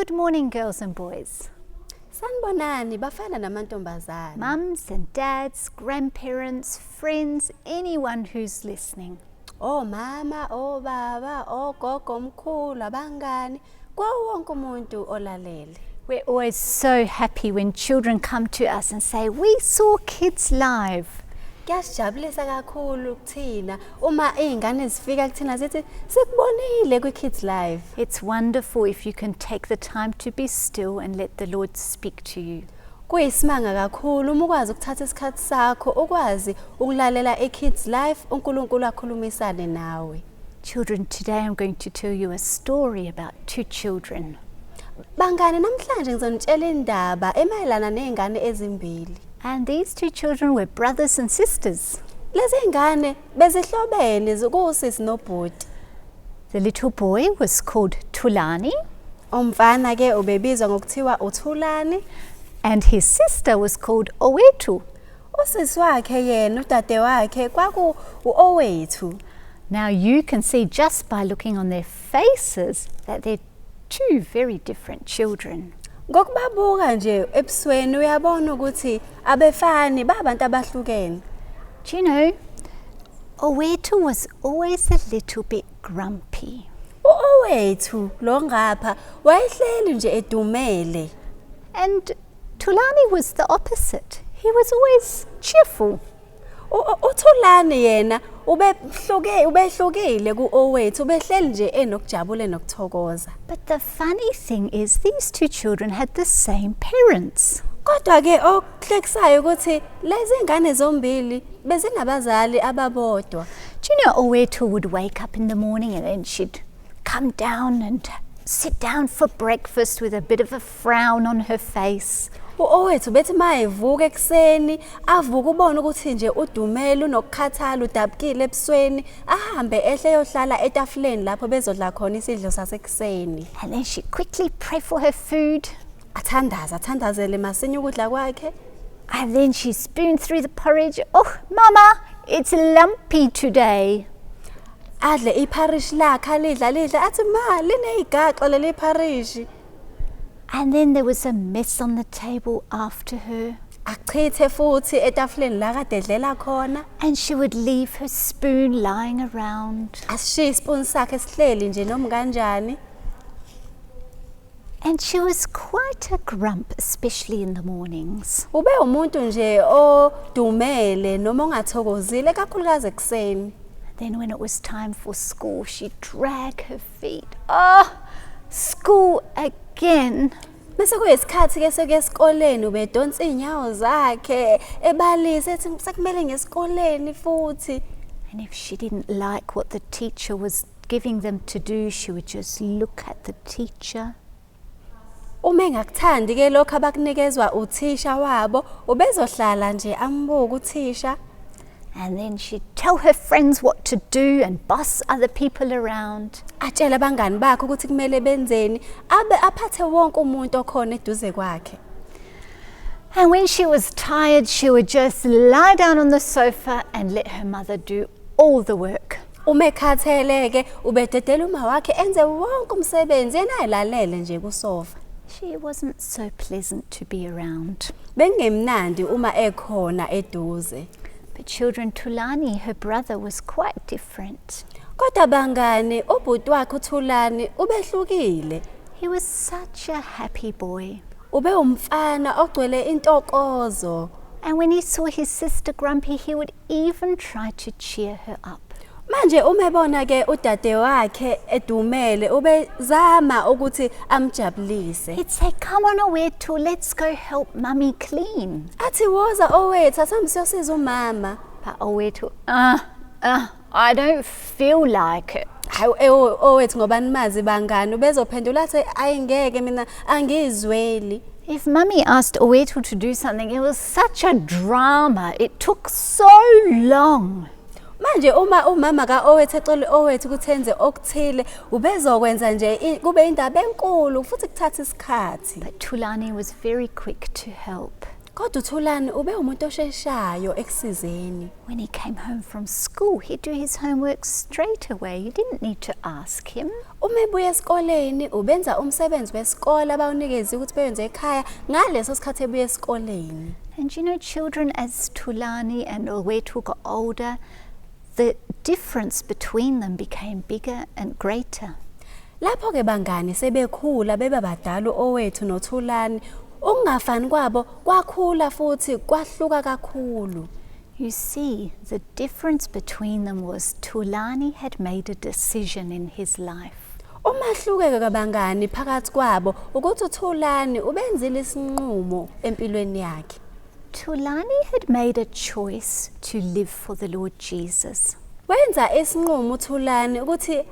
Good morning, girls and boys. Sanibonani bafana namantombazane. Mums and dads, grandparents, friends, anyone who's listening. Mama, baba, gogo omkhulu, abangani, wonke umuntu olalele. We're always so happy when children come to us and say, "We saw Kids Live." Kuyasijabulisa kakhulu kuthina uma izingane zifika kuthina zithi sikubonile kwi-Kids Live. It's wonderful if you can take the time to be still and let the Lord speak to you. Kuyisimanga kakhulu uma ukwazi ukuthatha isikhathi sakho ukwazi ukulalela iKids Live uNkulunkulu akhulumisane nawe. Children, today I'm going to tell you a story about two children. Bangane namhlanje ngizonitshela indaba emayelana nezingane ezimbili. And these two children were brothers and sisters. Lezi ngane bezihlobene zikusisi nobhuti. The little boy was called Thulani. Umfana ke ubebizwa ngokuthiwa uThulani. And his sister was called Owethu. Usisi wakhe yena udade wakhe kwaku uOwethu. Now you can see just by looking on their faces that they're two very different children. Ngokubabuka nje ebusweni uyabona ukuthi abefani babantu abahlukene. Do you know, Owethu was always a little bit grumpy. uOwethu lo ngapha wayehleli nje edumele. And Thulani was the opposite. He was always cheerful. uThulani yena ubehlukile kuOwethu ubehleli nje enokujabula enokuthokoza. But the funny thing is these two children had the same parents. Kodwa ke okuhlekisayo ukuthi lezi ngane zombili bezinabazali ababodwa. Do you know Owethu would wake up in the morning and then she'd come down and sit down for breakfast with a bit of a frown on her face. uOwethu bethi mayevuka ekseni avuka ubona ukuthi nje udumela unokukhathala udabukile ebusweni ahambe ehle yohlala etafuleni lapho bezodla khona isidlo sasekuseni. And then she'd quickly pray for her food. Athandazele masinya ukudla kwakhe. And then she spooned through the porridge. "Oh, Mama, it's lumpy today." Adle iparish lakhe lidla athi ma lineyigaxa leli parish. And then there was a mess on the table after her. Achithe futhi etafuleni la kade edlela khona. And she would leave her spoon lying around. Asishiya ispoon sakhe sihleli nje noma kanjani. And she was quite a grump, especially in the mornings. Ube umuntu nje odumele noma ongathokozile kakhulukazi ekseni. Then when it was time for school, she'd drag her feet. "Oh, school again." Bese kuyisikhathi ke sekuya esikoleni ubedonsa inyawo zakhe ebalisa ethi sekumele ngesikoleni futhi. And if she didn't like what the teacher was giving them to do, she would just look at the teacher. Uma engakuthandi ke lokho abakunikezwa uthisha wabo ubezohlala nje ambuka uthisha. And then she'd tell her friends what to do and boss other people around. Atshela abangani bakhe ukuthi kumele benzeni aphathe wonke umuntu okhona eduze kwakhe. And when she was tired, she would just lie down on the sofa and let her mother do all the work. Uma ekhathele ke ubededela uma wakhe enze wonke umsebenzi yena ayilalele nje kusofa. She wasn't so pleasant to be around. Bengemnandi uma ekhona eduze. But children, Thulani, her brother, was quite different. Kodwa bangane ubhuti wakhe uThulani ubehlukile. He was such a happy boy. Ube umfana ogcwele intokozo. And when he saw his sister grumpy, he would even try to cheer her up. Manje uma ebona ke udade wakhe edumele ubezama ukuthi amjabulise. He'd say, "Come on, Owethu, let's go help Mummy clean." Athi woza Owethu asambe siyosiza umama. But Owethu, I don't feel like it. Hayi Owethu ngoba nimazi bangani ubezophendula athi ayingeke mina angizweli. If Mummy asked Owethu to do something, it was such a drama. It took so long. Manje uma umama kaOwethu ecela Owethu ukuthi enze okuthile ubezokwenza nje kube indaba enkulu futhi kuthatha isikhathi. But Thulani was very quick to help. Kodwa uThulani ube umuntu osheshayo ekusizeni. When he came home from school, he'd do his homework straight away. You didn't need to ask him. Uma ebuya esikoleni ubenza umsebenzi wesikole abawunikeza ukuthi beyenze ekhaya ngaleso sikhathi ebuya esikoleni. And you know, children, as Tulani and Olwetu got older, the difference between them became bigger and greater. Lapho ke bangani sebekhula beba badala owethu noThulani ungafani kwabo kwakhula futhi kwahluka kakhulu. You see, the difference between them was Tulani had made a decision in his life. Umahluke kabangani phakathi kwabo ukuthi uThulani ubenzile isinqumo empilweni yakhe. Tulani had made a choice to live for the Lord Jesus. Wenza isinqumo uThulani ukuthi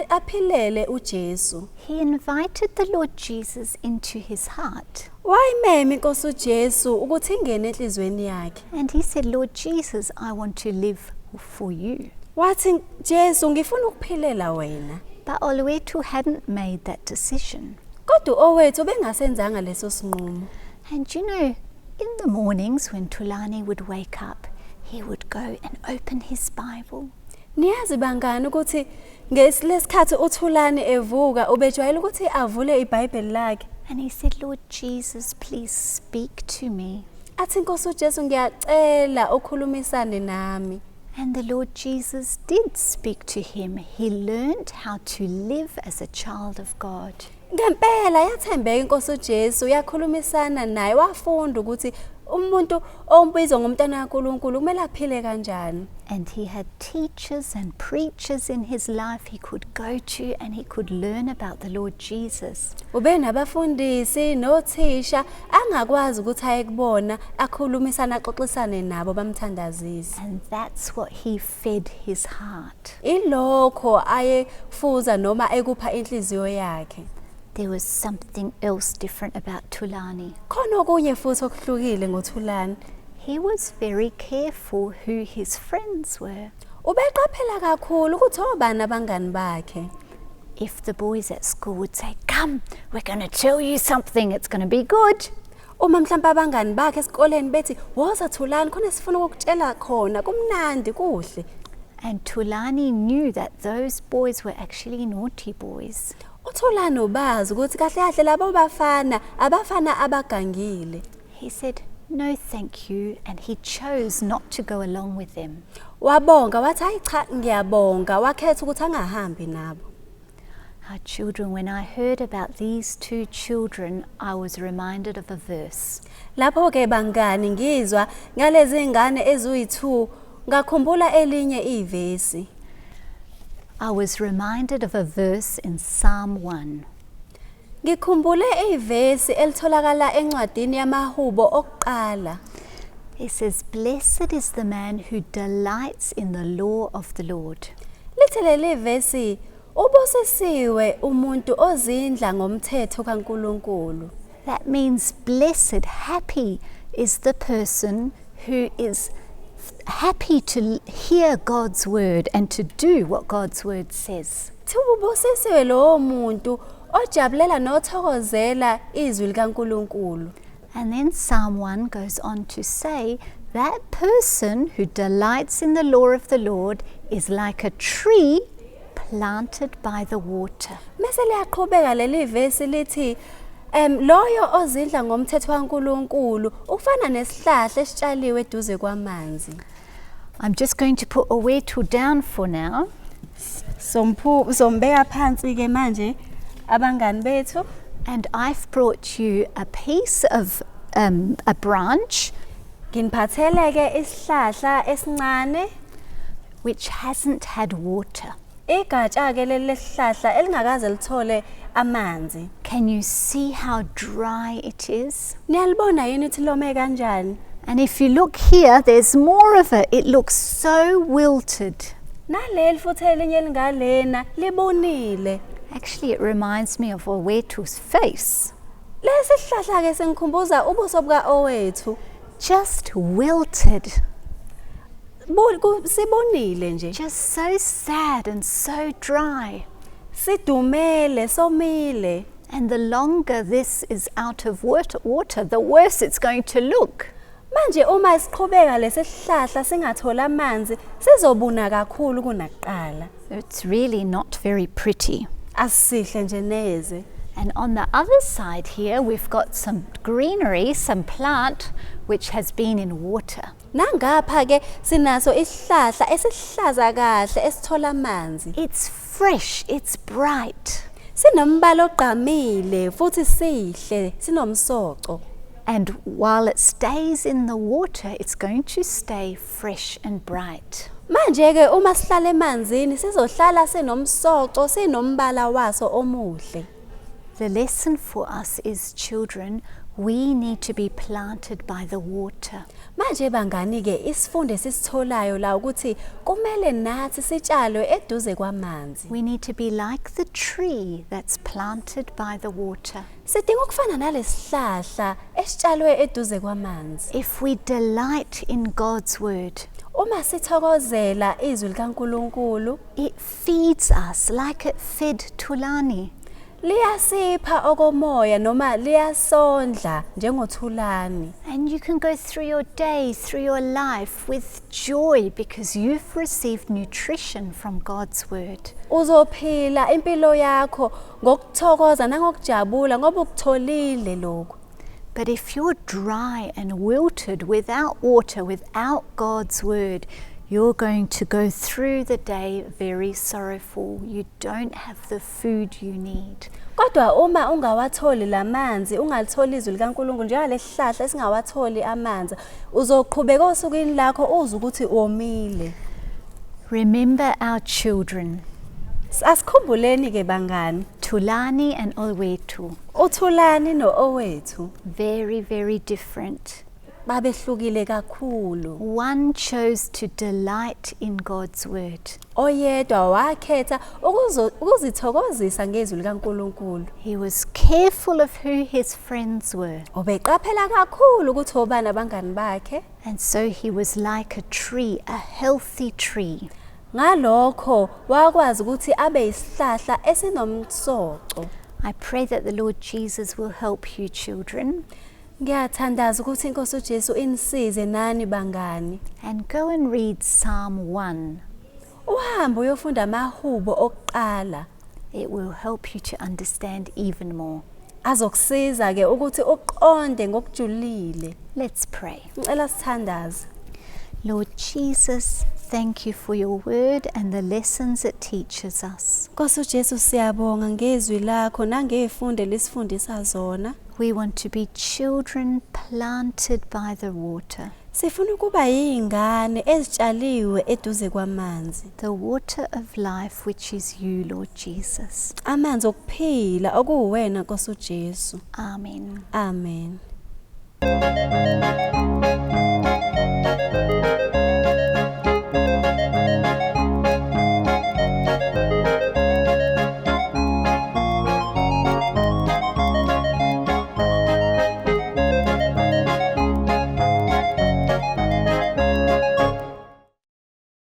aphilele uJesu. He invited the Lord Jesus into his heart. Wayimema inkosi uJesu ukuthi ingene enhlizweni yakhe. And he said, Lord Jesus, I want to live for you. Wathi Jesu ngifuna ukuphilela wena. But Olwetu hadn't made that decision. Kodwa owethu bengasenzanga leso sinqumo. And you know, in the mornings when Tulani would wake up, he would go and open his Bible. Niyazi bangani ukuthi ngesilesikhathi uThulani evuka ubejwayele ukuthi avule iBhayibheli lakhe. And he said, Lord Jesus, please speak to me. Athi inkosi uJesu ngiyacela ukhulumisane nami. And the Lord Jesus did speak to him. He learned how to live as a child of God. Ngempela yathembeka inkosi uJesu yakhulumisana naye wafunda ukuthi umuntu ombizwa ngomntana kaNkulunkulu kumele aphile kanjani. And he had teachers and preachers in his life he could go to and he could learn about the Lord Jesus. Ube nabafundisi nothisha angakwazi ukuthi ayekubona akhulumisana axoxisane nabo bamthandazise. And that's what he fed his heart. Ilokho ayefuza noma ekupha inhliziyo yakhe. There was something else different about Tulani. Khona okunye futhi okuhlukile ngoThulani. He was very careful who his friends were. Ubeqaphela kakhulu ukuthi obani abangani bakhe. If the boys at school would say, come, we're going to tell you something, it's going to be good. Uma mhlawumbe abangani bakhe esikoleni bethi, "Woza Thulani, khona sifuna ukukutshela khona, kumnandi kuhle." And Tulani knew that those boys were actually naughty boys. uThulani ubazi ukuthi kahle kahle labo bafana abafana abagangile. He said, no thank you, and he chose not to go along with them. Wabonga wathi hayi cha ngiyabonga wakhetha ukuthi angahambi nabo. Our children, when I heard about these two children, I was reminded of a verse. Lapho ke bangani ngizwa ngalezi ngane eziyi2 ngakhumbula elinye ivesi. I was reminded of a verse in Psalm 1. Ngikhumbule ivesi elitholakala encwadini yamahubo okuqala. It says, blessed is the man who delights in the law of the Lord. Lithelele ivesi ubosisiwe umuntu ozindla ngomthetho kaNkulunkulu. That means blessed, happy is the person who is happy to hear God's word and to do what God's word says. Ubosisiwe lo muntu ojabulela nothokozela izwi likaNkulunkulu. And then Psalm 1 goes on to say that person who delights in the law of the Lord is like a tree planted by the water. Mase liyaqhubeka leli verse lithi loyo ozindla ngomthetho kaNkulunkulu ufana nesihlahla esitshaliwe eduze kwamanzi. I'm just going to put Olwetu down for now. Sombeka phansi ke manje abangani bethu. And I've brought you a piece of a branch Nginiphathele ke isihlahla esincane which hasn't had water. Igatsha ke leli sihlahla elingakaze lithole amanzi. Can you see how dry it is? Niyalibona yini ukuthi lome kanjani? And if you look here, there's more of it. It looks so wilted. Naleli futhi elinye elingalena libonile. Actually, it reminds me of Olwetu's face. Lesi sihlahla ke sengikhumbuza ubuso buka owethu. Just wilted. Sibonile nje. Just so sad and so dry. Sidumele somile. And the longer this is out of water, the worse it's going to look. Manje uma siqhubeka lesihlahla singathola amanzi sizobuna kakhulu kunakuqala. It's really not very pretty. Asihle nje neze. And on the other side here, we've got some greenery, some plant which has been in water. Nangapha ke sinaso isihlahla esihlaza kahle esithola amanzi. It's fresh, it's bright. Sinombala ogqamile futhi sihle, sinomsoco. And while it stays in the water, it's going to stay fresh and bright. Manje ke uma sihlala emanzini sizohlala sinomsoco, sinombala waso omuhle. The lesson for us is, children, we need to be planted by the water. Manje bangani ke isifundo sisitholayo la ukuthi kumele nathi sitshalwe eduze kwamanzi. We need to be like the tree that's planted by the water. Sidinga ukufana nalesihlahla esitshalwe eduze kwamanzi. If we delight in God's word, Uma sithokozela izwi likaNkulunkulu, it feeds us like it fed Tulani. liyasipha okomoya noma liyasondla njengothulani. And you can go through your day, through your life with joy because you've received nutrition from God's word. Uzophila impilo yakho ngokuthokoza nangokujabula ngoba ukutholile lokho. But if you're dry and wilted without water, without God's word, you're going to go through the day very sorrowful. You don't have the food you need. Kodwa uma ungawatholi lamanzi, ungalitholi izwi likaNkulunkulu njengalesihlahla esingawatholi amanzi, uzoqhubeka osukwini lakho uze ukuthi womile. Remember our children, Asikhumbuleni ke bangani, Tulani and Owethu, uThulani noOwethu very, very different. babehlukile kakhulu. One chose to delight in God's word. Oyedwa wakhetha ukuzithokozisa ngezwi likaNkulunkulu. He was careful of who his friends were. Ubeqaphela kakhulu ukuthi obani abangani bakhe. And so he was like a tree, a healthy tree. Ngalokho wakwazi ukuthi abe isihlahla esinomsoco. I pray that the Lord Jesus will help you, children, Ngiyathandaza ukuthi inkosi uJesu inisize nani bangani. and go and read Psalm 1. Uhambe uyofunda amahubo okuqala. It will help you to understand even more. Azokusiza ke ukuthi uqonde ngokujulile. Let's pray. Ngicela sithandaze. Lord Jesus, thank you for your word and the lessons it teaches us. Nkosi uJesu siyabonga ngezwi lakho nangezifundo lesifundisa zona. We want to be children planted by the water, Sifuna ukuba yingane ezitshaliwe eduze kwamanzi. the water of life which is you, Lord Jesus. Amanzi okuphila okuwena Nkosi uJesu. Amen. Amen.